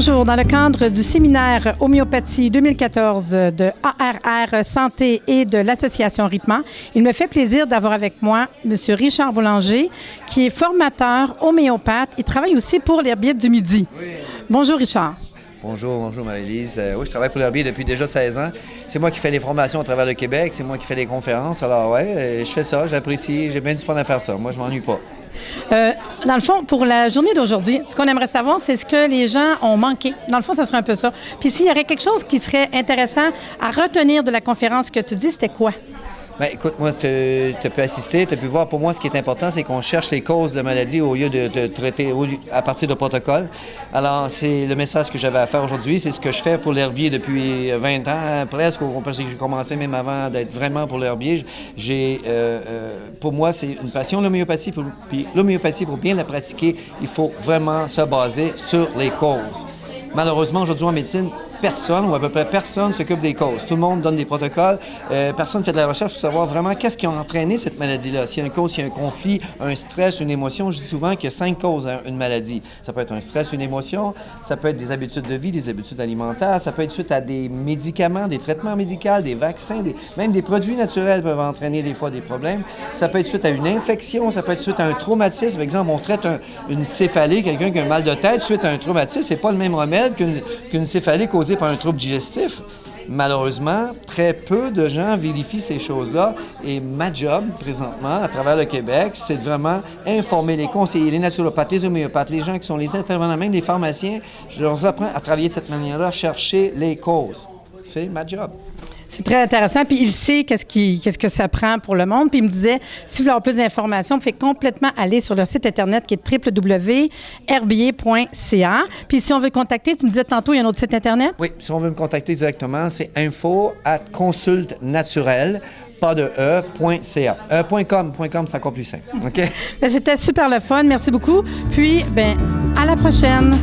Bonjour. Dans le cadre du séminaire Homéopathie 2014 de ARR Santé et de l'Association Rythma, il me fait plaisir d'avoir avec moi M. Richard Boulanger, qui est formateur homéopathe. Il travaille aussi pour l'Herbier du Midi. Oui. Bonjour, Richard. Bonjour Marie-Lise. Oui, je travaille pour l'Herbier depuis déjà 16 ans. C'est moi qui fais les formations à travers le Québec, c'est moi qui fais les conférences. Alors ouais, je fais ça, j'apprécie, j'ai bien du fun à faire ça. Moi, je m'ennuie pas. Dans le fond, pour la journée d'aujourd'hui, ce qu'on aimerait savoir, c'est ce que les gens ont manqué. Dans le fond, ça serait un peu ça. Puis s'il y aurait quelque chose qui serait intéressant à retenir de la conférence que tu dis, c'était quoi? Bien, écoute, moi, tu peux assister, tu peux voir. Pour moi, ce qui est important, c'est qu'on cherche les causes de la maladie au lieu de traiter à partir de protocoles. Alors, c'est le message que j'avais à faire aujourd'hui. C'est ce que je fais pour l'herbier depuis 20 ans, presque. Parce que j'ai commencé même avant d'être vraiment pour l'herbier. Pour moi, c'est une passion, l'homéopathie. Puis l'homéopathie, pour bien la pratiquer, il faut vraiment se baser sur les causes. Malheureusement, aujourd'hui, en médecine, personne, ou à peu près personne, s'occupe des causes. Tout le monde donne des protocoles. Personne ne fait de la recherche pour savoir vraiment qu'est-ce qui a entraîné cette maladie-là. S'il y a une cause, s'il y a un conflit, un stress, une émotion, je dis souvent qu'il y a 5 causes à une maladie. Ça peut être un stress, une émotion, ça peut être des habitudes de vie, des habitudes alimentaires, ça peut être suite à des médicaments, des traitements médicaux, des vaccins, même des produits naturels peuvent entraîner des fois des problèmes. Ça peut être suite à une infection, ça peut être suite à un traumatisme. Par exemple, on traite une céphalée, quelqu'un qui a un mal de tête suite à un traumatisme, c'est pas le même remède qu'une céphalée causée par un trouble digestif. Malheureusement, très peu de gens vérifient ces choses-là. Et ma job, présentement, à travers le Québec, c'est de vraiment informer les conseillers, les naturopathes, les homéopathes, les gens qui sont les intervenants, même les pharmaciens. Je leur apprends à travailler de cette manière-là, à chercher les causes. C'est ma job. C'est très intéressant. Puis il sait qu'est-ce que ça prend pour le monde. Puis il me disait, si vous voulez avoir plus d'informations, vous pouvez complètement aller sur leur site Internet qui est www.herbier.ca. Puis si on veut contacter, tu me disais tantôt, il y a un autre site Internet? Oui, si on veut me contacter directement, c'est info@consultenaturel, pas de e.ca. .com, c'est encore plus simple. OK? Bien, c'était super le fun. Merci beaucoup. Puis, à la prochaine.